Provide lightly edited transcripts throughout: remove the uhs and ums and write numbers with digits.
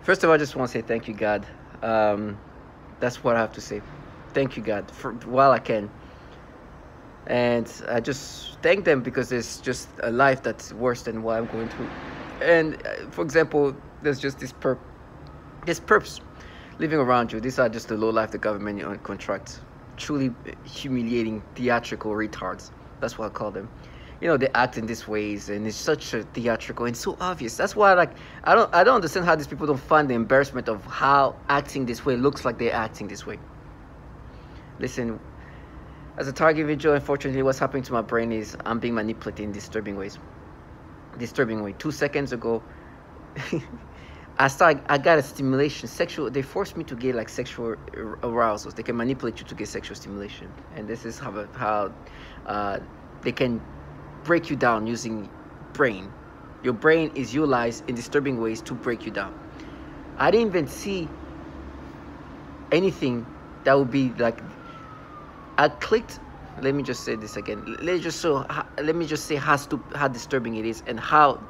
First of all, I just want to say thank you, God. Um, that's what I have to say. Thank you, God, for while I can. And I just thank them because there's just a life that's worse than what I'm going through. And for example, there's just this perps living around you. These are just the low life the government on contract. Truly humiliating theatrical retards. That's what I call them. They act in these ways, and it's such a theatrical and so obvious. That's why, like, I don't understand how these people don't find the embarrassment of how acting this way looks like they're acting this way. Listen, as a target individual, unfortunately, what's happening to my brain is I'm being manipulated in disturbing ways. Disturbing way. 2 seconds ago, I got a stimulation, sexual. They forced me to get like sexual arousals. They can manipulate you to get sexual stimulation, and this is how they can break you down using brain. Your brain is utilized in disturbing ways to break you down. I didn't even see anything that would be like. I clicked. Let me just say this again. Let me just say how disturbing it is and how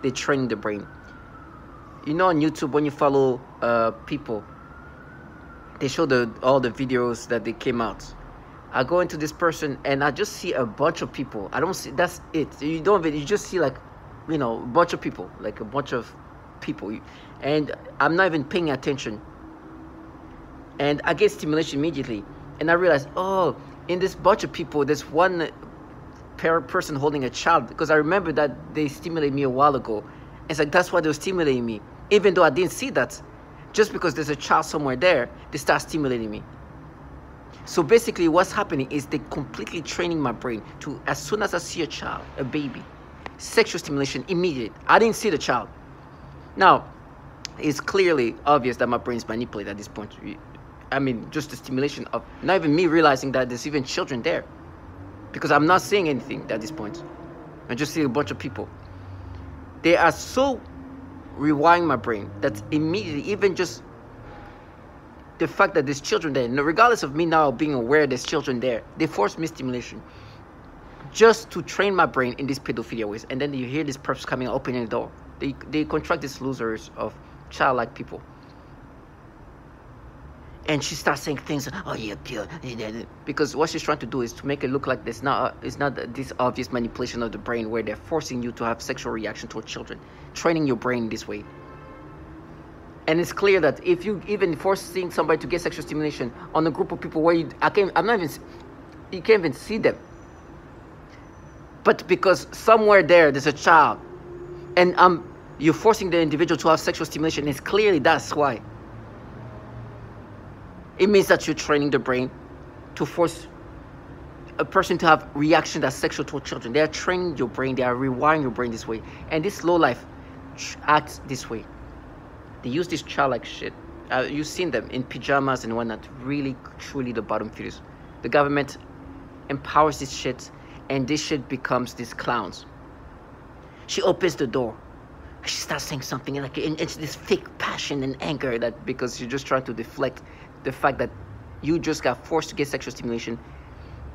they train the brain. On YouTube, when you follow people, they show all the videos that they came out. I go into this person and I just see a bunch of people. I don't see, that's it. You just see like, a bunch of people, like a bunch of people. And I'm not even paying attention. And I get stimulation immediately. And I realize, oh, in this bunch of people, there's one person holding a child. Because I remember that they stimulated me a while ago. It's like, that's why they were stimulating me. Even though I didn't see that. Just because there's a child somewhere there, they start stimulating me. So basically what's happening is they're completely training my brain to, as soon as I see a child, a baby, sexual stimulation immediate. I didn't see the child. Now, it's clearly obvious that my brain's manipulated at this point. I mean, just the stimulation of not even me realizing that there's even children there. Because I'm not seeing anything at this point. I just see a bunch of people. They are so rewiring my brain that immediately, even just the fact that there's children there, regardless of me now being aware there's children there, they force me stimulation just to train my brain in these pedophilia ways. And then you hear these perps coming, opening the door. They contract these losers of childlike people. And she starts saying things, oh yeah, pure, because what she's trying to do is to make it look like it's not this obvious manipulation of the brain where they're forcing you to have sexual reaction toward children, training your brain this way. And it's clear that if you even forcing somebody to get sexual stimulation on a group of people where you can't even see them, but because somewhere there's a child, and you're forcing the individual to have sexual stimulation, it's clearly that's why. It means that you're training the brain to force a person to have reaction that's sexual toward children. They are training your brain. They are rewiring your brain this way. And this low life acts this way. They use this childlike shit. You've seen them in pajamas and whatnot. Really, truly the bottom feeders. The government empowers this shit, and this shit becomes these clowns. She opens the door. She starts saying something like it's this fake passion and anger that because you're just trying to deflect the fact that you just got forced to get sexual stimulation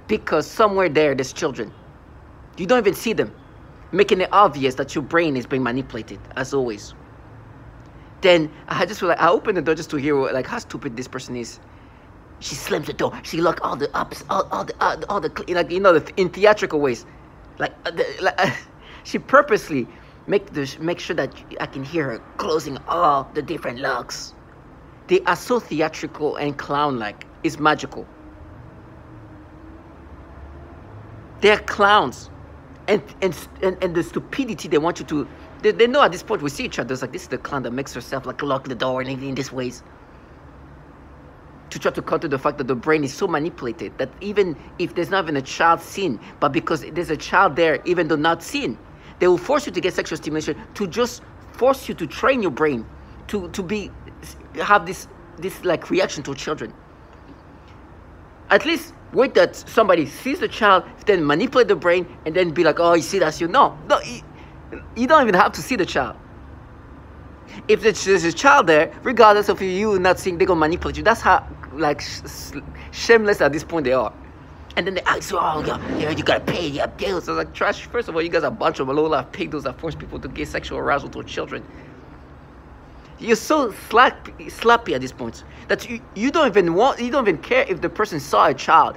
because somewhere there's children. You don't even see them, making it obvious that your brain is being manipulated as always. Then I just feel like I opened the door just to hear like how stupid this person is. She slams the door. She locked all the ups, all the like in theatrical ways, she purposely make sure that I can hear her closing all the different locks. They are so theatrical and clown-like. It's magical. They're clowns. And the stupidity they want you to... They know at this point we see each other. It's like, this is the clown that makes herself like lock the door and in these ways. To try to counter the fact that the brain is so manipulated that even if there's not even a child seen, but because there's a child there, even though not seen, they will force you to get sexual stimulation to just force you to train your brain to have this like reaction to children. At least wait that somebody sees the child, then manipulate the brain, and then be like, oh, you see, that's you. No, you don't even have to see the child. If there's a child there, regardless of you not seeing, they're gonna manipulate you. That's how like shameless at this point they are. And then they ask you, oh yeah, you gotta pay your bills. So like, trash. First of all, you guys are a bunch of low-life pigdos that force people to get sexual arousal to children. You're so slappy at this point that you don't even care if the person saw a child.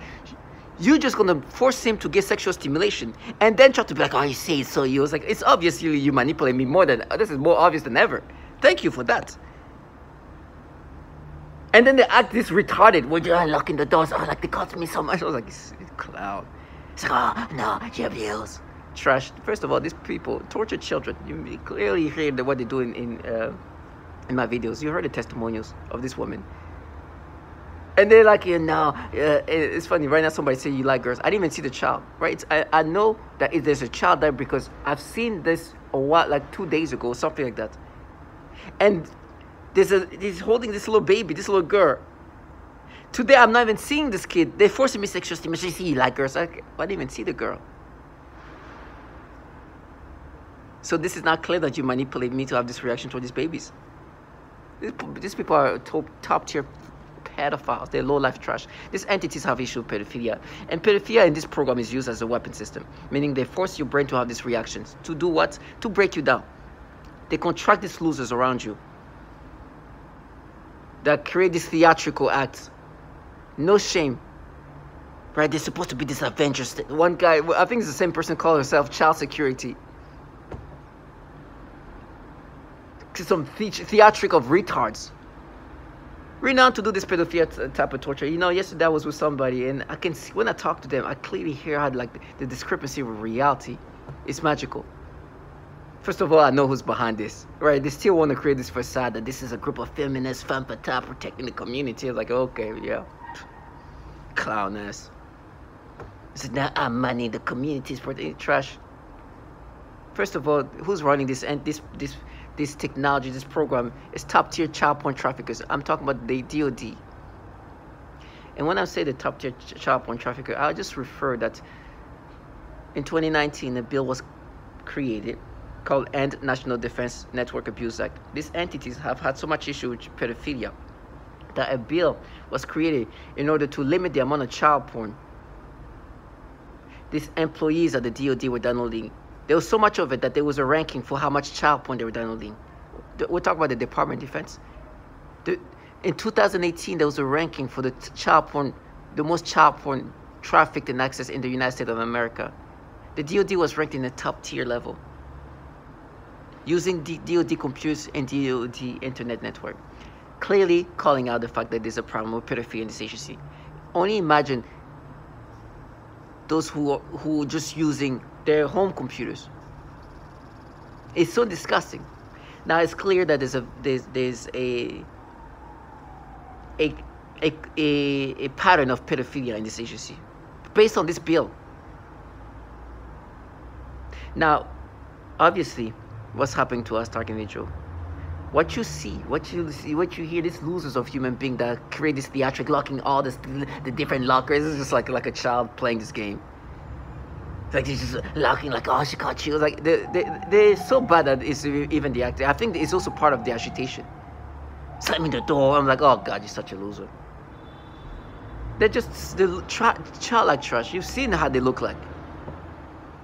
You're just gonna force him to get sexual stimulation and then try to be like, oh, you say it, so you was like, it's obvious you manipulate me more than this is more obvious than ever. Thank you for that. And then they act this retarded when you're locking the doors. Oh, like they cost me so much. I was like, it's clown. It's like, oh no, you abuse. Trash. First of all, these people torture children. You clearly hear what they do in my videos. You heard the testimonials of this woman. And they're like, it's funny. Right now, somebody say you like girls. I didn't even see the child, right? I know that if there's a child there because I've seen this like 2 days ago, something like that. And he's holding this little baby, this little girl. Today, I'm not even seeing this kid. They're forcing me sexual stimulation. You see, you like girls. I didn't even see the girl. So this is not clear that you manipulate me to have this reaction toward these babies. These people are top tier pedophiles. They're low life trash. These entities have issue with pedophilia. And pedophilia in this program is used as a weapon system, meaning they force your brain to have these reactions. To do what? To break you down. They contract these losers around you that create these theatrical acts. No shame. Right? They're supposed to be this Avengers. One guy, I think it's the same person, called herself child security. Some theatric of retards. Renowned to do this pedophilia type of torture. Yesterday I was with somebody and I can see, when I talk to them, I clearly hear how like the discrepancy with reality is magical. First of all, I know who's behind this, right? They still want to create this facade that this is a group of feminists, femme fatale, protecting the community. It's like, okay, yeah. Clown ass. It's like, now I'm money, the community is protecting trash. First of all, who's running this and this technology, this program is top tier child porn traffickers. I'm talking about the DOD. And when I say the top tier child porn trafficker, I'll just refer that in 2019 a bill was created called End National Defense Network Abuse Act. These entities have had so much issue with pedophilia that a bill was created in order to limit the amount of child porn these employees at the DOD were downloading. There was so much of it that there was a ranking for how much child porn they were downloading. We're talking about the Department of Defense. In 2018, there was a ranking for the the most child porn trafficked and accessed in the United States of America. The DOD was ranked in the top tier level, using DOD computers and DOD internet network, clearly calling out the fact that there's a problem with pedophilia in this agency. Only imagine those who just using their home computers. It's so disgusting. Now it's clear that there's a pattern of pedophilia in this agency based on this bill. Now, obviously, what's happening to us, Stark individual? What you see, what you hear, these losers of human being that create this theatric, locking all the different lockers. It's just like a child playing this game. It's like they're just locking, like, oh, she caught you. Like they're so bad that it's even the acting. I think it's also part of the agitation. Slamming the door. I'm like, oh God, you're such a loser. They're just childlike trash. You've seen how they look like.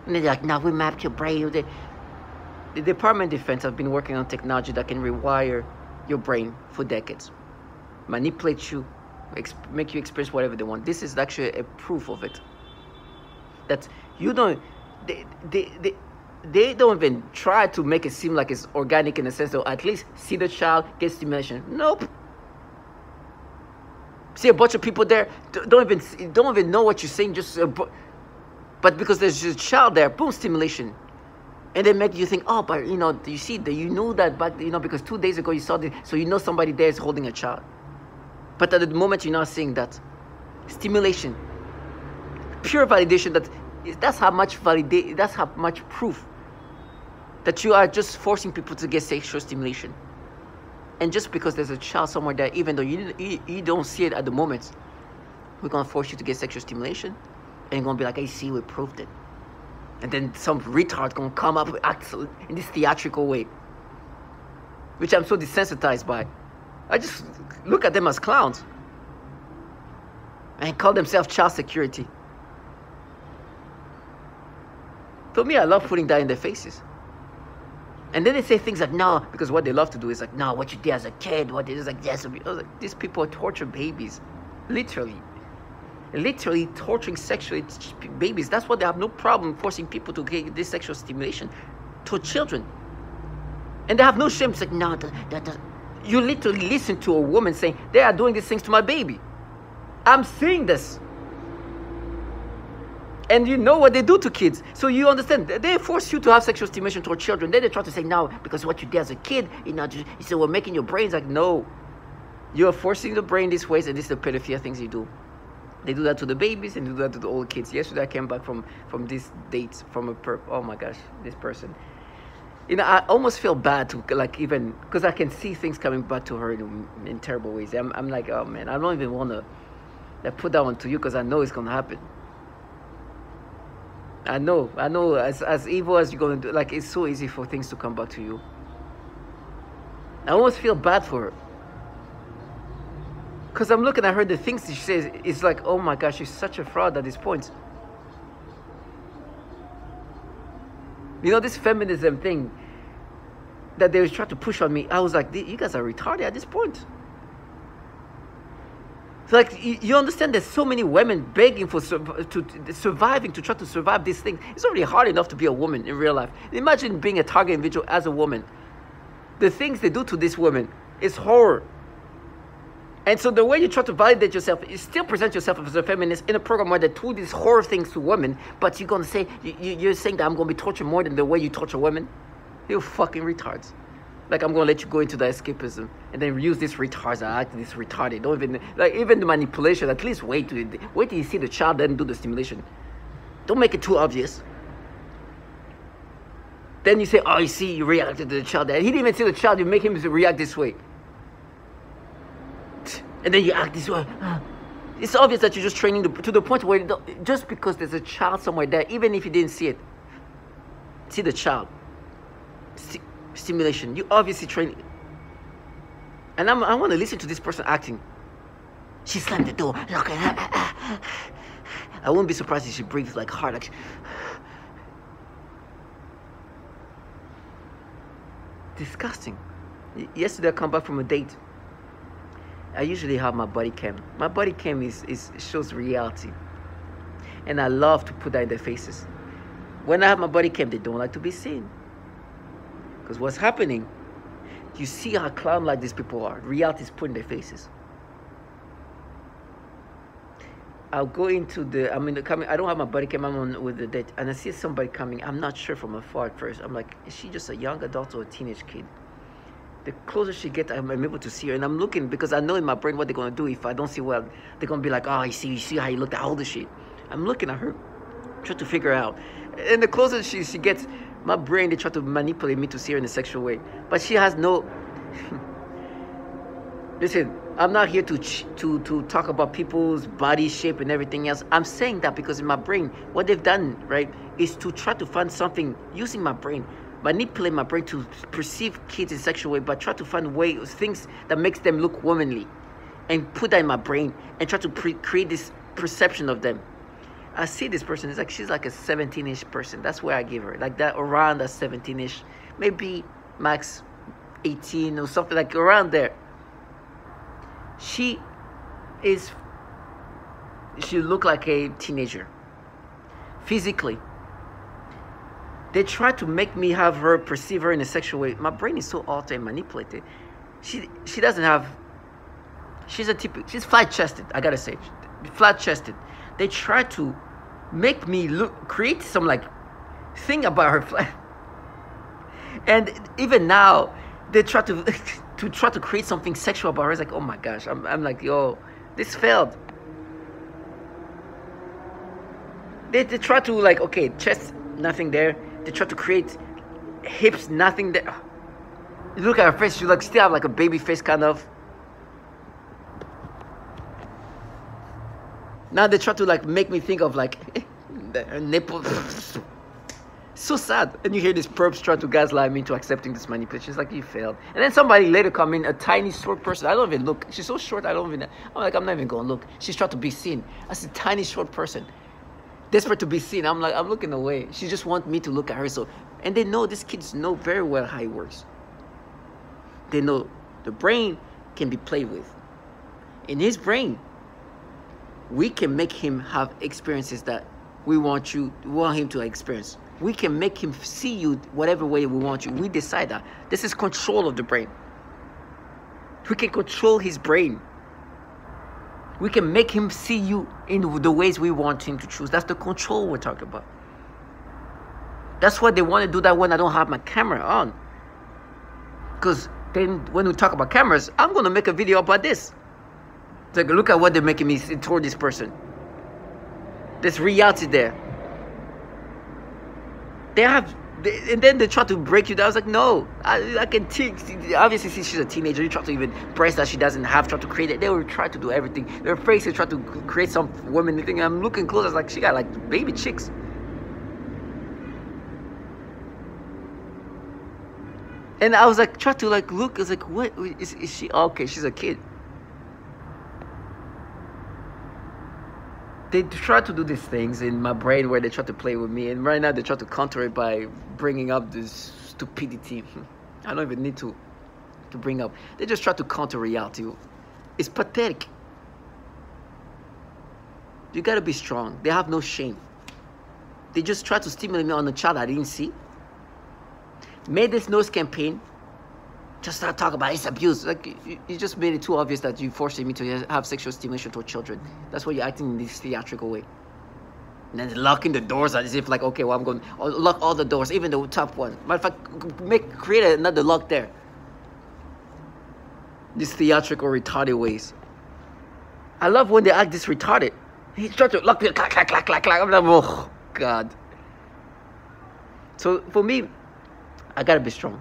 And they're like, now we mapped your brain. The Department of Defense have been working on technology that can rewire your brain for decades, manipulate you, make you experience whatever they want. This is actually a proof of it. That you don't, they don't even try to make it seem like it's organic in the sense of at least see the child, get stimulation. Nope. See a bunch of people there, don't even know what you're saying, just but because there's just a child there, boom, stimulation. And they make you think, oh, but you see that you know that back, because 2 days ago you saw this, so you know somebody there is holding a child. But at the moment you're not seeing that. Stimulation. Pure validation, that's how much proof that you are just forcing people to get sexual stimulation. And just because there's a child somewhere there, even though you don't see it at the moment, we're gonna force you to get sexual stimulation, and you're gonna be like, I see, we proved it. And then some retard gonna come up act in this theatrical way, which I'm so desensitized by. I just look at them as clowns and call themselves child security. For me, I love putting that in their faces. And then they say things like, no, because what they love to do is like, no, what you did as a kid, what it is like, yes. I was like, these people torture babies, literally torturing sexually babies. That's why they have no problem forcing people to get this sexual stimulation to children. And they have no shame. It's like, no, you literally listen to a woman saying, they are doing these things to my baby. I'm seeing this. And you know what they do to kids. So you understand, they force you to have sexual stimulation toward children. Then they try to say, no, because what you did as a kid, you said, we're making your brains. Like, no, you're forcing the brain these ways, and this is the pedophilia things you do. They do that to the babies and they do that to the old kids. Yesterday I came back from this date from a oh my gosh, this person. I almost feel bad to like, even because I can see things coming back to her in terrible ways. I'm like, oh man, I don't even want to put that one to you because I know it's gonna happen. I know, as evil as you're going to do, like, it's so easy for things to come back to you. I almost feel bad for her. Because I'm looking at her, the things she says, it's like, oh my gosh, she's such a fraud at this point. This feminism thing that they try to push on me, I was like, you guys are retarded at this point. It's like, you understand there's so many women begging for surviving, to try to survive this thing. It's already hard enough to be a woman in real life. Imagine being a target individual as a woman. The things they do to this woman is horror. And so the way you try to validate yourself, you still present yourself as a feminist in a program where they do these horror things to women, but you're going to say, you're saying that I'm going to be tortured more than the way you torture women? You fucking retards. Like, I'm going to let you go into the escapism and then use this retards that act this retarded. Don't even, like, even the manipulation, at least wait till you see the child then do the stimulation. Don't make it too obvious. Then you say, oh, you see, you reacted to the child. And he didn't even see the child, you make him react this way. And then you act this way. It's obvious that you're just training to the point where just because there's a child somewhere there, even if you didn't see it, see the child. Stimulation. You obviously train. And I want to listen to this person acting. She slammed the door. Look at her. I won't be surprised if she breathes like hard. Like, disgusting. Yesterday I come back from a date. I usually have my body cam. My body cam shows reality. And I love to put that in their faces. When I have my body cam, they don't like to be seen. Because what's happening, you see how clown-like these people are. Reality is put in their faces. I'll go into I don't have my body cam, I'm on with the date, and I see somebody coming. I'm not sure from afar at first. I'm like, is she just a young adult or a teenage kid? The closer she gets, I'm able to see her. And I'm looking, because I know in my brain what they're going to do if I don't see well. They're going to be like, oh, you see how you looked, how old is she? I'm looking at her, trying to figure out. And the closer she gets, my brain, they try to manipulate me to see her in a sexual way. But she has no... Listen, I'm not here to talk about people's body shape and everything else. I'm saying that because in my brain, what they've done, right, is to try to find something, using my brain, manipulate my brain to perceive kids in a sexual way, but try to find ways, things that makes them look womanly, and put that in my brain, and try to create this perception of them. I see this person, it's like she's like a 17-ish person. That's where I give her, like that, around that 17-ish, maybe max 18 or something, like around there. She look like a teenager physically. They try to make me have her perceive her in a sexual way. My brain is so altered and manipulated. She doesn't have. She's flat-chested. I gotta say, flat-chested. They try to make me create some like thing about her flat. And even now, they try to create something sexual about her. It's like, oh my gosh, I'm like, yo, this failed. They try to like, okay, chest, nothing there. They try to create hips, nothing there. You look at her face, she like still have like a baby face kind of. Now they try to like make me think of like the nipple. So sad. And you hear these perps try to gaslight me into accepting this manipulation. It's like, you failed. And then somebody later come in, a tiny short person. I don't even look. She's so short, I'm not even going to look. She's trying to be seen. That's a tiny short person. Desperate to be seen. I'm like, I'm looking away. She just wants me to look at her. So And they know, these kids know very well how it works. They know the brain can be played with. In his brain, we can make him have experiences that we want him to experience. We can make him see you whatever way we want you. We decide that. This is control of the brain. We can control his brain. We can make him see you in the ways we want him to choose. That's the control we're talking about. That's why they want to do that when I don't have my camera on. Because then when we talk about cameras, I'm going to make a video about this. It's like, look at what they're making me see toward this person. There's reality there. And then they try to break you down. I was like, no, I can teach. Obviously, since she's a teenager, you try to even breast that she doesn't have, try to create it. They will try to do everything. Their faces try to create some woman thing. I'm looking close. I was like, she got like baby chicks. And I was like, try to like look. I was like, what is she? Okay, she's a kid. They try to do these things in my brain where they try to play with me, and right now they try to counter it by bringing up this stupidity. I don't even need to bring up. They just try to counter reality. It's pathetic. You gotta be strong. They have no shame. They just try to stimulate me on a child I didn't see. Made this nose campaign. Just start talking about it's abuse. Like you just made it too obvious that you forcing me to have sexual stimulation toward children. That's why you're acting in this theatrical way. And then locking the doors as if like, okay, well I'm going to lock all the doors, even the top one. Matter of fact, create another lock there. These theatrical retarded ways. I love when they act this retarded. He tried to lock me, clack, clack, clack, clack, clack. I'm like, oh God. So for me, I gotta be strong.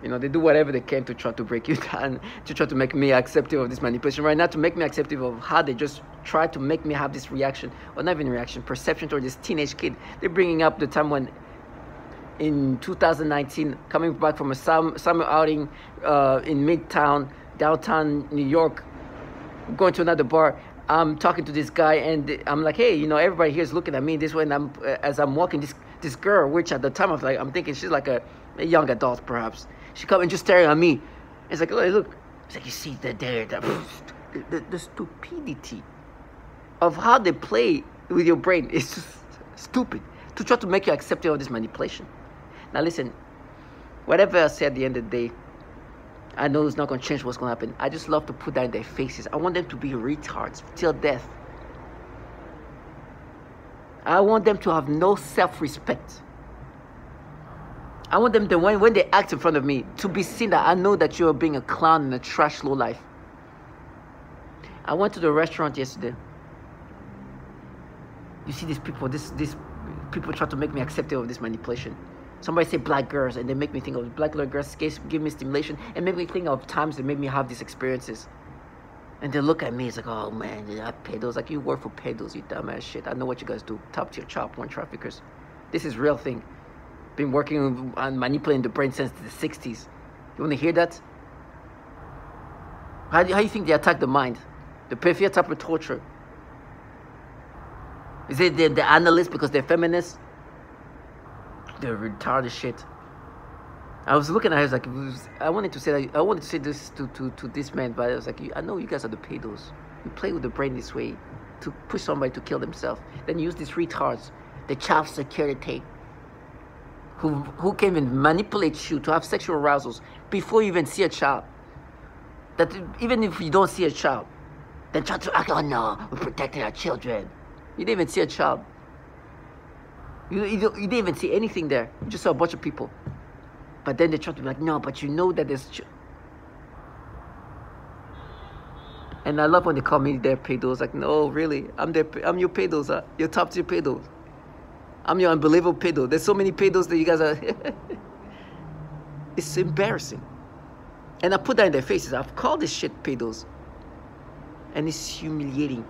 You know, they do whatever they can to try to break you down, to try to make me accepting of this manipulation. Right now, to make me accepting of how they just try to make me have this reaction, or not even reaction, perception toward this teenage kid. They're bringing up the time when, in 2019, coming back from a summer outing in Midtown, downtown New York, going to another bar. I'm talking to this guy, and I'm like, hey, you know, everybody here is looking at me this way, and as I'm walking, this girl, which at the time I'm thinking she's like a young adult, perhaps. She come and just staring at me. It's like, look. It's like, you see the stupidity of how they play with your brain is just stupid to try to make you accepting of this manipulation. Now listen, whatever I say at the end of the day, I know it's not going to change what's going to happen. I just love to put that in their faces. I want them to be retards till death. I want them to have no self-respect. I want them to, when they act in front of me, to be seen that I know that you're being a clown and a trash low life. I went to the restaurant yesterday. You see these people, these people try to make me accepting of this manipulation. Somebody say black girls, and they make me think of black little girls give me stimulation, and make me think of times that made me have these experiences. And they look at me, it's like, oh man, I pedos. Like, you work for pedos, you dumbass shit. I know what you guys do. Top tier child porn traffickers. This is real thing. Been working on manipulating the brain since the 60s. You want to hear that? How do you think they attack the mind? The peripheral type of torture. Is it the analysts because they're feminists? They're retarded shit. I was looking at her, I was like, I wanted to say this to this man, but I was like, I know you guys are the pedos. You play with the brain this way to push somebody to kill themselves. Then use these retards, the child security, who can even manipulate you to have sexual arousals before you even see a child. That even if you don't see a child, then try to act, oh no, we're protecting our children. You didn't even see a child. You didn't even see anything there. You just saw a bunch of people. But then they try to be like, no, but you know that there's... And I love when they call me their pedos. Like, no, really, I'm your pedos. Your top tier pedos. I'm your unbelievable pedo. There's so many pedos that you guys are... It's embarrassing. And I put that in their faces. I've called this shit pedos. And it's humiliating.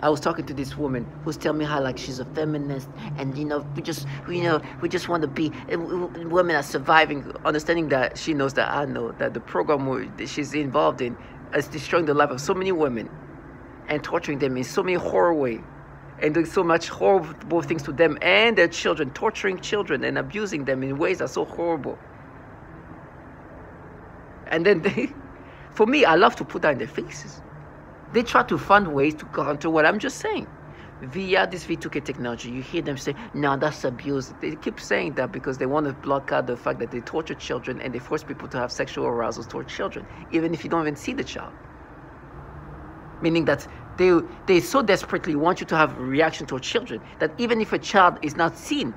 I was talking to this woman who's telling me how like she's a feminist, and we just want to be women are surviving, understanding that she knows that I know that the program that she's involved in is destroying the life of so many women and torturing them in so many horror ways. and doing so much horrible things to them and their children, torturing children and abusing them in ways that are so horrible. And then for me, I love to put that in their faces. They try to find ways to counter what I'm just saying. Via this V2K technology, you hear them say, no, that's abuse. They keep saying that because they want to block out the fact that they torture children and they force people to have sexual arousals toward children, even if you don't even see the child. Meaning that they so desperately want you to have a reaction toward children that even if a child is not seen,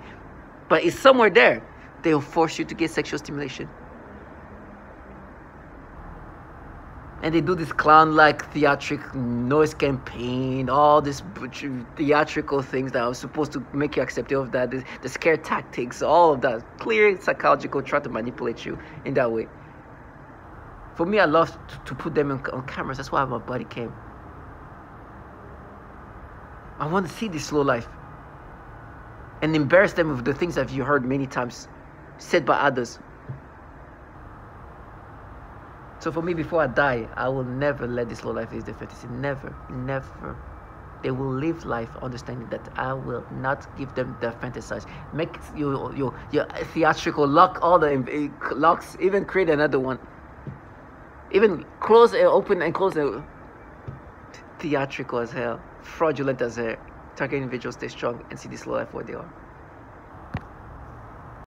but is somewhere there, they'll force you to get sexual stimulation. And they do this clown-like theatric noise campaign, all these theatrical things that are supposed to make you accepting of that, the scare tactics, all of that. Clear psychological, try to manipulate you in that way. For me, I love to put them on cameras. That's why my body came. I want to see this slow life and embarrass them with the things that you heard many times said by others. So for me, before I die, I will never let this low life is the fantasy. Never, never. They will live life understanding that I will not give them the fantasize. Make your theatrical lock all the locks, even create another one. Even close and open and close it. Theatrical as hell, fraudulent as hell. Target individuals, stay strong and see this low life where they are.